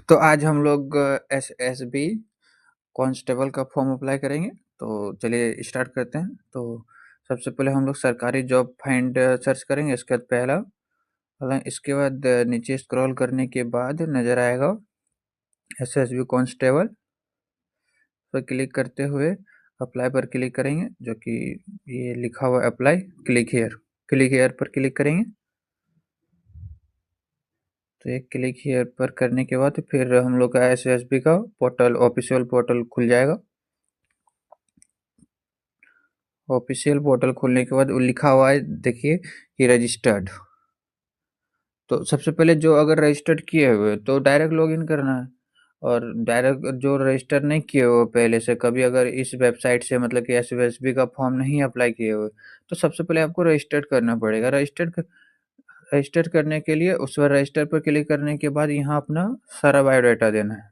तो आज हम लोग एसएसबी कांस्टेबल का फॉर्म अप्लाई करेंगे। तो चलिए स्टार्ट करते हैं। तो सबसे पहले हम लोग सरकारी जॉब फाइंड सर्च करेंगे। इसके बाद पहला इसके बाद नीचे स्क्रॉल करने के बाद नज़र आएगा एसएसबी कांस्टेबल पर क्लिक करते हुए अप्लाई पर क्लिक करेंगे, जो कि ये लिखा हुआ है अप्लाई। क्लिक हेयर पर क्लिक करेंगे। तो एक क्लिक हियर पर करने के बाद फिर हम लोग का एसएसबी का पोर्टल, ऑफिशियल पोर्टल खुल जाएगा। ऑफिशियल पोर्टल खुलने के बाद वो लिखा हुआ है, देखिए कि रजिस्टर्ड। तो सबसे पहले जो अगर रजिस्टर्ड किए हुए तो डायरेक्ट लॉगिन करना है, और डायरेक्ट जो रजिस्टर नहीं किए हुए पहले से कभी, अगर इस वेबसाइट से मतलब कि एसएसबी का फॉर्म नहीं अप्लाई किए हुए, तो सबसे पहले आपको रजिस्टर्ड करना पड़ेगा। रजिस्टर करने के लिए उस पर रजिस्टर पर क्लिक करने के बाद यहाँ अपना सारा बायोडाटा देना है।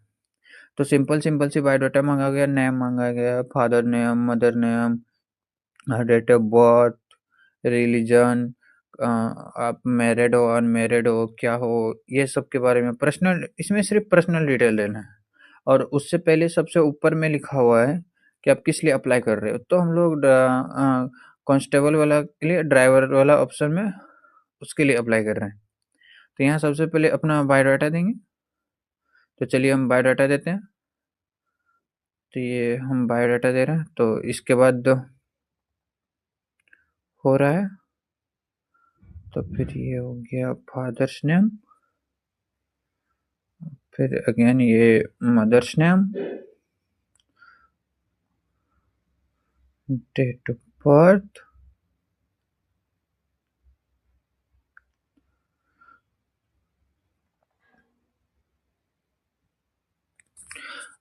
तो सिंपल सिंपल सी बायोडाटा मांगा गया, नेम मांगा गया, father name, mother name, date of birth, religion, आप मैरिड हो, अनमैरिड हो, क्या हो, ये सब के बारे में पर्सनल, इसमें सिर्फ पर्सनल डिटेल देना है। और उससे पहले सबसे ऊपर में लिखा हुआ है कि आप किस लिए अप्लाई कर रहे हो। तो हम लोग कांस्टेबल वाला के लिए, ड्राइवर वाला ऑप्शन में उसके लिए अप्लाई कर रहे हैं। तो यहाँ सबसे पहले अपना बायोडाटा देंगे। तो चलिए हम बायोडाटा देते हैं। तो ये हम बायोडाटा दे रहे हैं। तो इसके बाद हो रहा है, तो फिर ये हो गया फादर्स नेम, फिर अगेन ये mother's name, date of birth,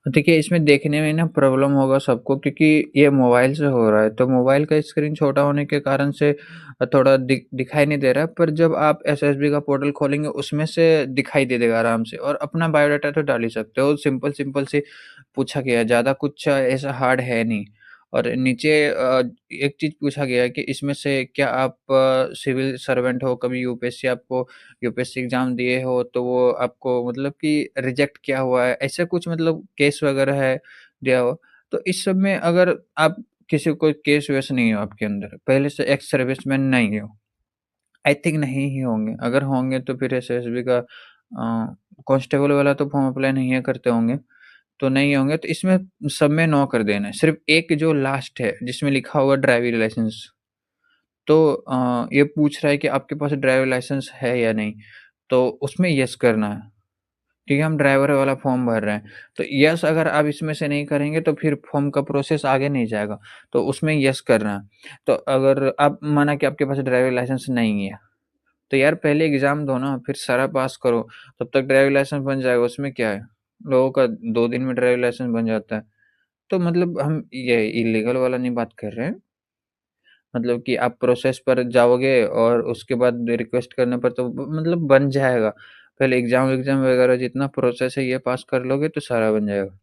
देखिए इसमें देखने में ना प्रॉब्लम होगा सबको, क्योंकि ये मोबाइल से हो रहा है। तो मोबाइल का स्क्रीन छोटा होने के कारण से थोड़ा दिखाई नहीं दे रहा है, पर जब आप एसएसबी का पोर्टल खोलेंगे उसमें से दिखाई दे देगा आराम से। और अपना बायोडाटा तो डाल ही सकते हो, सिंपल सिंपल से पूछा गया है, ज़्यादा कुछ ऐसा हार्ड है नहीं। और नीचे एक चीज़ पूछा गया है कि इसमें से क्या आप सिविल सर्वेंट हो, कभी यूपीएससी, आपको यूपीएससी एग्ज़ाम दिए हो तो वो आपको मतलब कि रिजेक्ट किया हुआ है, ऐसा कुछ मतलब केस वगैरह है दिया हो। तो इस सब में अगर आप किसी को केस वेस नहीं हो, आपके अंदर पहले से एक्स सर्विसमैन नहीं हो, आई थिंक नहीं ही होंगे। अगर होंगे तो फिर एसएसबी का कांस्टेबल वाला तो फॉर्म अप्लाई नहीं है करते होंगे, तो नहीं होंगे। तो इसमें सब में नो कर देना है। सिर्फ एक जो लास्ट है जिसमें लिखा हुआ ड्राइविंग लाइसेंस, तो ये पूछ रहा है कि आपके पास ड्राइविंग लाइसेंस है या नहीं, तो उसमें यस करना है, क्योंकि हम ड्राइवर वाला फॉर्म भर रहे हैं। तो यस अगर आप इसमें से नहीं करेंगे तो फिर फॉर्म का प्रोसेस आगे नहीं जाएगा, तो उसमें यस करना है। तो अगर आप माना कि आपके पास ड्राइविंग लाइसेंस नहीं है, तो यार पहले एग्ज़ाम दो ना, फिर सारा पास करो, तब तक ड्राइविंग लाइसेंस बन जाएगा। उसमें क्या है, लोगों का 2 दिन में ड्राइविंग लाइसेंस बन जाता है। तो मतलब हम ये इल्लीगल वाला नहीं बात कर रहे हैं, मतलब कि आप प्रोसेस पर जाओगे और उसके बाद रिक्वेस्ट करने पर तो मतलब बन जाएगा। पहले एग्ज़ाम वगैरह जितना प्रोसेस है ये पास कर लोगे तो सारा बन जाएगा।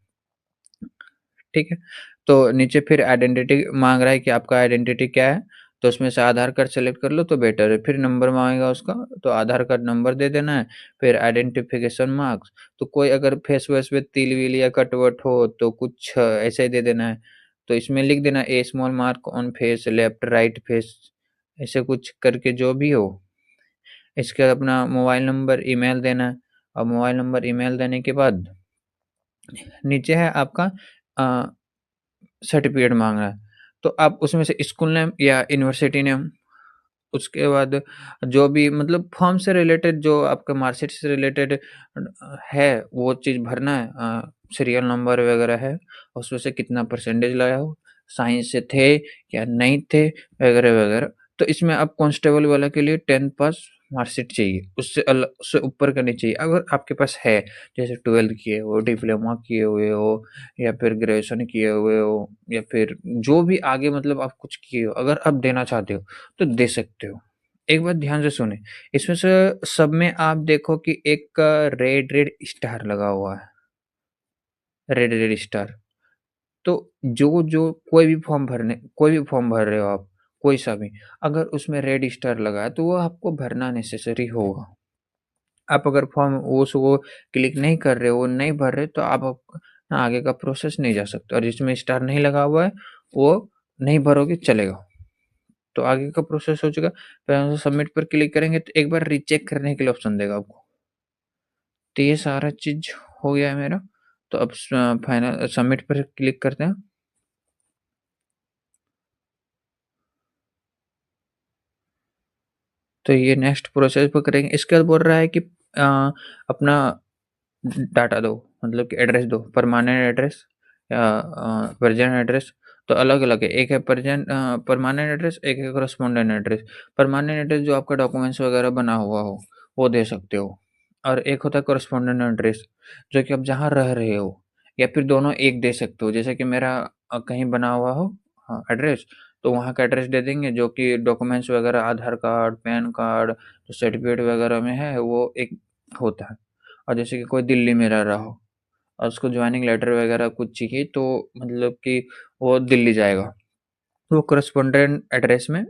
ठीक है? तो नीचे फिर आइडेंटिटी माँग रहा है कि आपका आइडेंटिटी क्या है, तो उसमें से आधार कार्ड सेलेक्ट कर लो तो बेटर है। फिर नंबर माँगेगा उसका, तो आधार कार्ड नंबर दे देना है। फिर आइडेंटिफिकेशन मार्क्स, तो कोई अगर फेस-वेस पे तिल-विल या कट-वट हो तो कुछ ऐसे ही दे देना है। तो इसमें लिख देना a small mark on face, left right face, ऐसे कुछ करके जो भी हो। इसके बाद अपना मोबाइल नंबर, ईमेल देना है। और मोबाइल नंबर, ईमेल देने के बाद नीचे है आपका अ, सर्टिफ़िकेट माँग रहा है, तो आप उसमें से स्कूल नेम या यूनिवर्सिटी नेम, उसके बाद जो भी मतलब फॉर्म से रिलेटेड, जो आपका मार्कशीट से रिलेटेड है, वो चीज़ भरना है। सीरियल नंबर वगैरह है, उसमें से कितना परसेंटेज लाया हो, साइंस से थे या नहीं थे, वगैरह-वगैरह। तो इसमें आप कांस्टेबल वाला के लिए 10th पास मार्कशीट चाहिए, उससे ऊपर का नहीं चाहिए। अगर आपके पास है, जैसे 12th किए हो, डिप्लोमा किए हुए हो, या फिर ग्रेजुएशन किए हुए हो, या फिर जो भी आगे मतलब आप कुछ किए हो, अगर आप देना चाहते हो तो दे सकते हो। एक बात ध्यान से सुनें, इसमें से सब में आप देखो कि एक रेड रेड स्टार लगा हुआ है, रेड रेड स्टार। तो जो कोई भी फॉर्म भर रहे हो आप, कोई सा भी, अगर उसमें रेड स्टार लगा है तो वो आपको भरना नेसेसरी होगा। आप अगर फॉर्म उसको क्लिक नहीं कर रहे हो, नहीं भर रहे, तो आप आगे का प्रोसेस नहीं जा सकते, और जिसमें स्टार नहीं लगा हुआ है, वो नहीं भरोगे चलेगा। तो आगे का प्रोसेस हो चुका। फिर सबमिट पर क्लिक करेंगे तो एक बार रीचेक करने के लिए ऑप्शन देगा आपको। तो ये सारा चीज़ हो गया है मेरा। तो अब फाइनल सबमिट पर क्लिक करते हैं। तो ये नेक्स्ट प्रोसेस पर करेंगे। इसके बाद बोल रहा है कि अपना डाटा दो, मतलब कि एड्रेस दो, परमानेंट एड्रेस या वर्जन एड्रेस। तो अलग-अलग है, एक है परमानेंट एड्रेस, एक है कॉरेस्पोंडेंट एड्रेस। परमानेंट एड्रेस जो आपका डॉक्यूमेंट्स वगैरह बना हुआ हो, वो दे सकते हो, और एक होता है कॉरेस्पोंडेंट एड्रेस, जो कि आप जहाँ रह रहे हो, या फिर दोनों एक दे सकते हो। जैसे कि मेरा कहीं बना हुआ हो हाँ, एड्रेस, तो वहाँ का एड्रेस दे देंगे, जो कि डॉक्यूमेंट्स वगैरह आधार कार्ड, पैन कार्ड, जो सर्टिफिकेट वगैरह में है, वो एक होता है। और जैसे कि कोई दिल्ली में रह रहा हो और उसको जॉइनिंग लेटर वगैरह कुछ चाहिए, तो मतलब कि वो दिल्ली जाएगा, वो करस्पॉन्डेंट एड्रेस में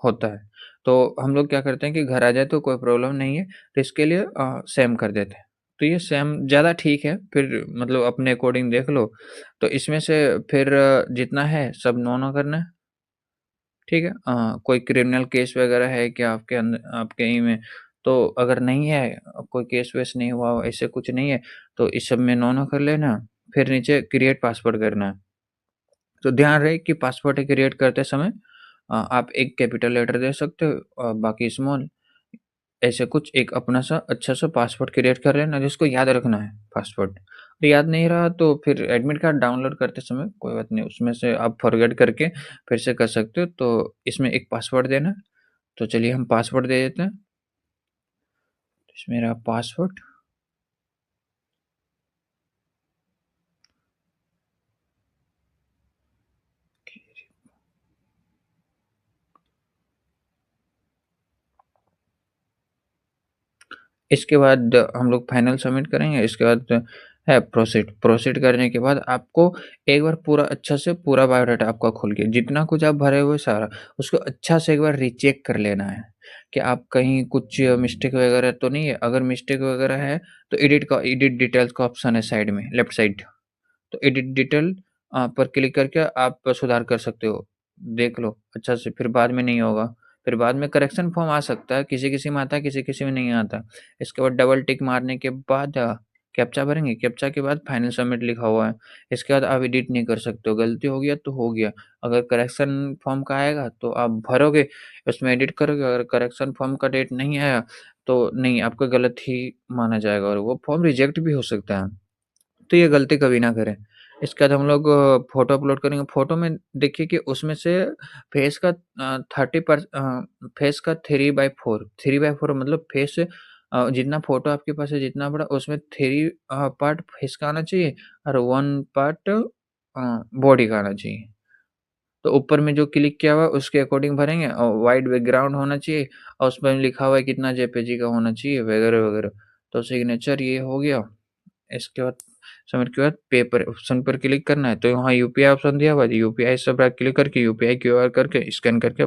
होता है। तो हम लोग क्या करते हैं कि घर आ जाए तो कोई प्रॉब्लम नहीं है, तो इसके लिए सेम कर देते हैं। तो ये सेम ज़्यादा ठीक है, फिर मतलब अपने अकॉर्डिंग देख लो। तो इसमें से फिर जितना है सब नो करना है, ठीक है? कोई क्रिमिनल केस वगैरह है क्या आपके ही में? तो अगर नहीं है, कोई केस वेस नहीं हुआ हो, ऐसे कुछ नहीं है, तो इस सब में नो कर लेना। फिर नीचे क्रिएट पासवर्ड करना है। तो ध्यान रहे कि पासवर्ड क्रिएट करते समय आप एक कैपिटल लेटर दे सकते हो और बाकी स्मॉल, ऐसे कुछ एक अपना सा अच्छा सा पासवर्ड क्रिएट कर लेना, जिसको याद रखना है पासवर्ड। तो याद नहीं रहा तो फिर एडमिट कार्ड डाउनलोड करते समय कोई बात नहीं, उसमें से आप फॉरगेट करके फिर से कर सकते हो। तो इसमें एक पासवर्ड देना है। तो चलिए हम पासवर्ड दे देते हैं। इसमें मेरा पासवर्ड, इसके बाद हम लोग फाइनल सबमिट करेंगे। इसके बाद है प्रोसीड। प्रोसीड करने के बाद आपको एक बार पूरा अच्छा से पूरा बायोडाटा आपका खोल के जितना कुछ आप भरे हुए सारा, उसको अच्छा से एक बार रीचेक कर लेना है कि आप कहीं कुछ मिस्टेक वगैरह तो नहीं है। अगर मिस्टेक वगैरह है तो एडिट डिटेल्स का ऑप्शन है साइड में, लेफ्ट साइड। तो एडिट डिटेल पर क्लिक करके आप सुधार कर सकते हो। देख लो अच्छा से, फिर बाद में नहीं होगा। फिर बाद में करेक्शन फॉर्म आ सकता है, किसी-किसी में आता है, किसी-किसी में नहीं आता। इसके बाद डबल टिक मारने के बाद कैप्चा भरेंगे, कैप्चा के बाद फाइनल सबमिट लिखा हुआ है। इसके बाद आप एडिट नहीं कर सकते हो, गलती हो गया तो हो गया। अगर करेक्शन फॉर्म का आएगा तो आप भरोगे, उसमें एडिट करोगे। अगर करेक्शन फॉर्म का डेट नहीं आया तो नहीं, आपका गलत ही माना जाएगा और वो फॉर्म रिजेक्ट भी हो सकता है। तो ये गलती कभी ना करें। इसके बाद हम लोग फ़ोटो अपलोड करेंगे। फ़ोटो में देखिए कि उसमें से फेस का 3/4, 3/4 मतलब फेस, जितना फ़ोटो आपके पास है जितना बड़ा, उसमें 3 पार्ट फेस का आना चाहिए और 1 पार्ट बॉडी का आना चाहिए। तो ऊपर में जो क्लिक किया हुआ है उसके अकॉर्डिंग भरेंगे, और व्हाइट बैकग्राउंड होना चाहिए, और उसमें लिखा हुआ है कितना जेपीजी का होना चाहिए वगैरह-वगैरह। तो सिग्नेचर ये हो गया। इसके बाद सबमिट के बाद पे पर ऑप्शन पर क्लिक करना है, तो वहाँ यूपीआई ऑप्शन दिया हुआ है, यूपीआई से आप क्लिक करके यूपीआई क्यूआर करके स्कैन करके